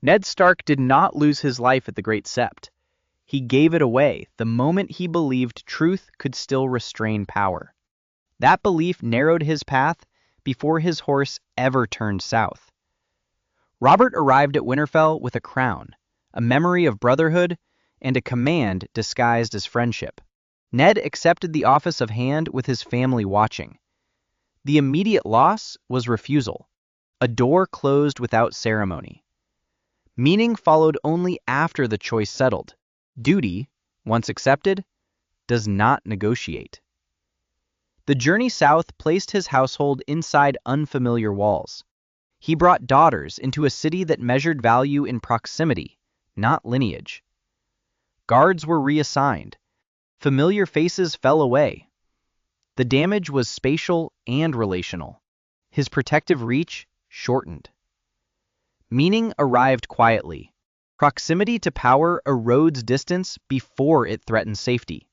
Ned Stark did not lose his life at the Great Sept. He gave it away the moment he believed truth could still restrain power. That belief narrowed his path before his horse ever turned south. Robert arrived at Winterfell with a crown, a memory of brotherhood, and a command disguised as friendship. Ned accepted the office of hand with his family watching. The immediate loss was refusal. A door closed without ceremony. Meaning followed only after the choice settled. Duty, once accepted, does not negotiate. The journey south placed his household inside unfamiliar walls. He brought daughters into a city that measured value in proximity, not lineage. Guards were reassigned. Familiar faces fell away. The damage was spatial and relational. His protective reach shortened. Meaning arrived quietly. Proximity to power erodes distance before it threatens safety.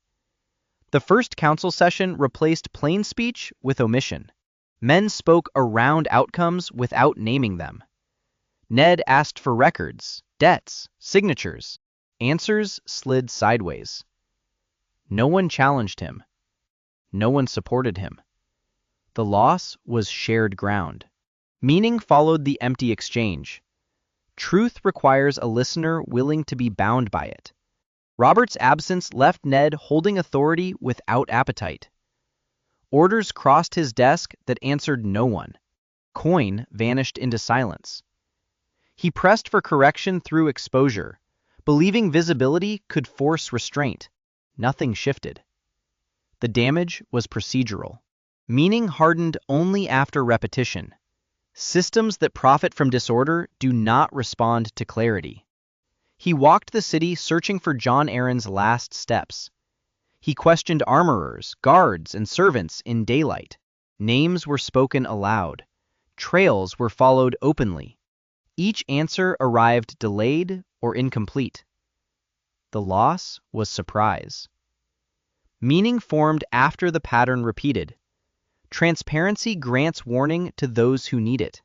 The first council session replaced plain speech with omission. Men spoke around outcomes without naming them. Ned asked for records, debts, signatures. Answers slid sideways. No one challenged him. No one supported him. The loss was shared ground. Meaning followed the empty exchange. Truth requires a listener willing to be bound by it. Robert's absence left Ned holding authority without appetite. Orders crossed his desk that answered no one. Coin vanished into silence. He pressed for correction through exposure, believing visibility could force restraint. Nothing shifted. The damage was procedural. Meaning hardened only after repetition. Systems that profit from disorder do not respond to clarity. He walked the city searching for Jon Arryn's last steps. He questioned armorers, guards, and servants in daylight. Names were spoken aloud. Trails were followed openly. Each answer arrived delayed or incomplete. The loss was surprise. Meaning formed after the pattern repeated. Transparency grants warning to those who need it.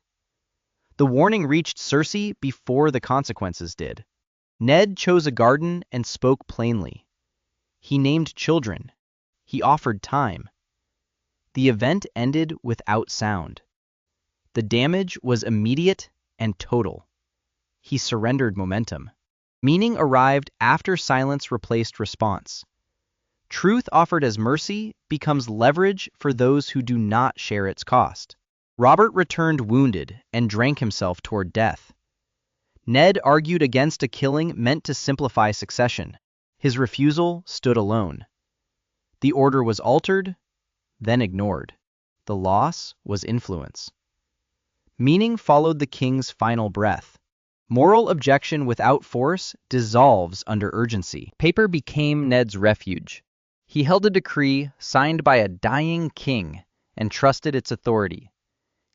The warning reached Cersei before the consequences did. Ned chose a garden and spoke plainly. He named children. He offered time. The event ended without sound. The damage was immediate and total. He surrendered momentum. Meaning arrived after silence replaced response. Truth offered as mercy becomes leverage for those who do not share its cost. Robert returned wounded and drank himself toward death. Ned argued against a killing meant to simplify succession. His refusal stood alone. The order was altered, then ignored. The loss was influence. Meaning followed the king's final breath. Moral objection without force dissolves under urgency. Paper became Ned's refuge. He held a decree signed by a dying king and trusted its authority.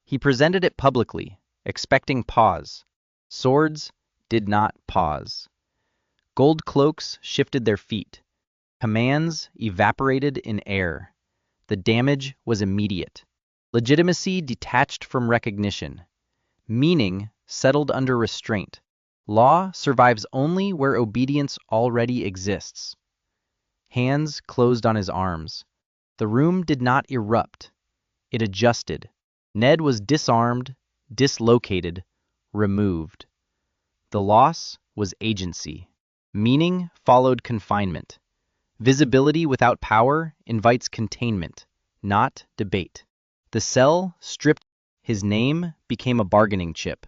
He presented it publicly, expecting pause. Swords did not pause. Gold cloaks shifted their feet. Commands evaporated in air. The damage was immediate. Legitimacy detached from recognition. Meaning settled under restraint. Law survives only where obedience already exists. Hands closed on his arms. The room did not erupt. It adjusted. Ned was disarmed, dislocated, removed. The loss was agency. Meaning followed confinement. Visibility without power invites containment, not debate. The cell stripped. His name became a bargaining chip.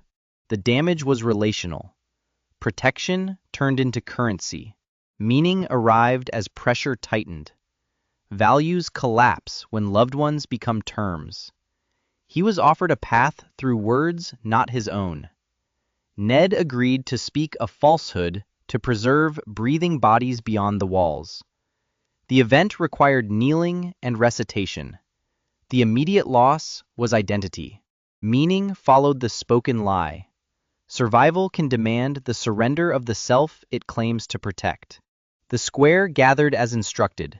The damage was relational. Protection turned into currency. Meaning arrived as pressure tightened. Values collapse when loved ones become terms. He was offered a path through words not his own. Ned agreed to speak a falsehood to preserve breathing bodies beyond the walls. The event required kneeling and recitation. The immediate loss was identity. Meaning followed the spoken lie. Survival can demand the surrender of the self it claims to protect. The square gathered as instructed.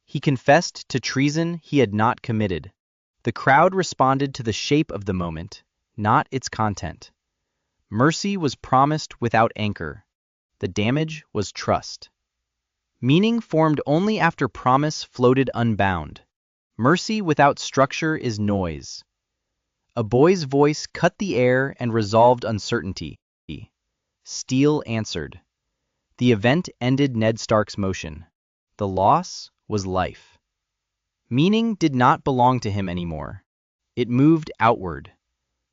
He confessed to treason he had not committed. The crowd responded to the shape of the moment, not its content. Mercy was promised without anchor. The damage was trust. Meaning formed only after promise floated unbound. Mercy without structure is noise. A boy's voice cut the air and resolved uncertainty. Steel answered. The event ended Ned Stark's motion. The loss was life. Meaning did not belong to him anymore. It moved outward.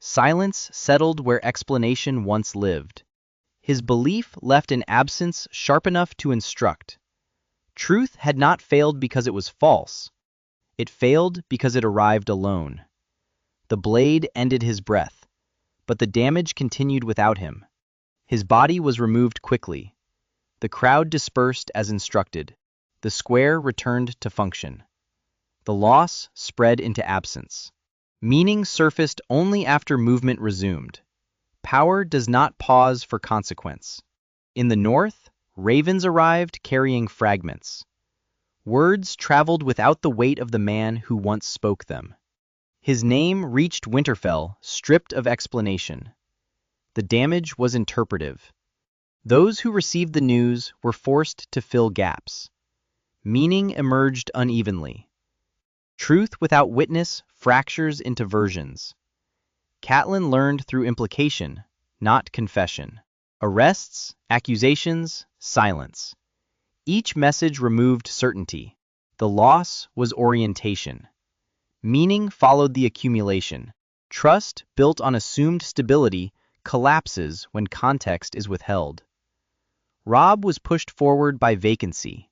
Silence settled where explanation once lived. His belief left an absence sharp enough to instruct. Truth had not failed because it was false. It failed because it arrived alone. The blade ended his breath, but the damage continued without him. His body was removed quickly. The crowd dispersed as instructed. The square returned to function. The loss spread into absence. Meaning surfaced only after movement resumed. Power does not pause for consequence. In the north, ravens arrived carrying fragments. Words traveled without the weight of the man who once spoke them. His name reached Winterfell, stripped of explanation. The damage was interpretive. Those who received the news were forced to fill gaps. Meaning emerged unevenly. Truth without witness fractures into versions. Catelyn learned through implication, not confession. Arrests, accusations, silence. Each message removed certainty. The loss was orientation. Meaning followed the accumulation. Trust built on assumed stability collapses when context is withheld. Robb was pushed forward by vacancy.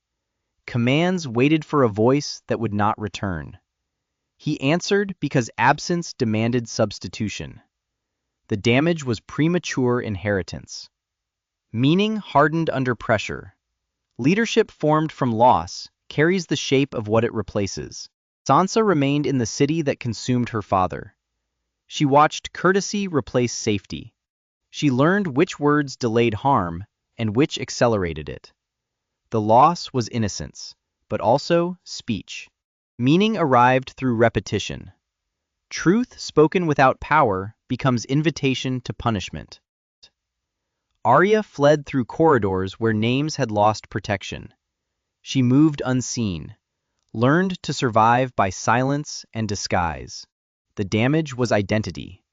Commands waited for a voice that would not return. He answered because absence demanded substitution. The damage was premature inheritance. Meaning hardened under pressure. Leadership formed from loss carries the shape of what it replaces. Sansa remained in the city that consumed her father. She watched courtesy replace safety. She learned which words delayed harm and which accelerated it. The loss was innocence, but also speech. Meaning arrived through repetition. Truth spoken without power becomes invitation to punishment. Arya fled through corridors where names had lost protection. She moved unseen, learned to survive by silence and disguise. The damage was identity.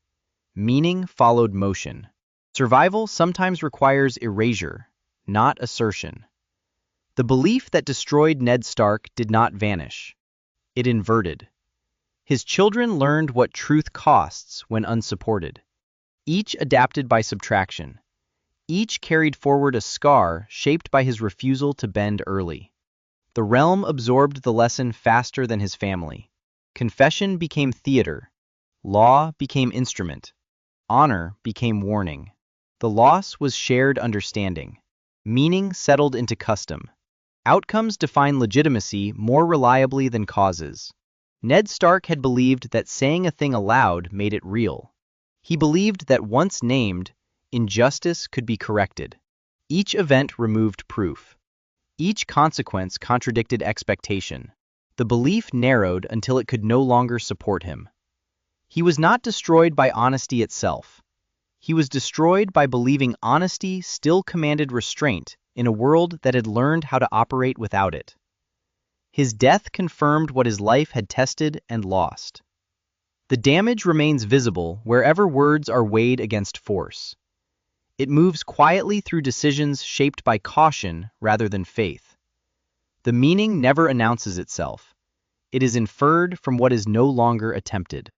Meaning followed motion. Survival sometimes requires erasure, not assertion. The belief that destroyed Ned Stark did not vanish. It inverted. His children learned what truth costs when unsupported. Each adapted by subtraction. Each carried forward a scar shaped by his refusal to bend early. The realm absorbed the lesson faster than his family. Confession became theater. Law became instrument. Honor became warning. The loss was shared understanding. Meaning settled into custom. Outcomes define legitimacy more reliably than causes. Ned Stark had believed that saying a thing aloud made it real. He believed that once named, injustice could be corrected. Each event removed proof. Each consequence contradicted expectation. The belief narrowed until it could no longer support him. He was not destroyed by honesty itself. He was destroyed by believing honesty still commanded restraint in a world that had learned how to operate without it. His death confirmed what his life had tested and lost. The damage remains visible wherever words are weighed against force. It moves quietly through decisions shaped by caution rather than faith. The meaning never announces itself. It is inferred from what is no longer attempted.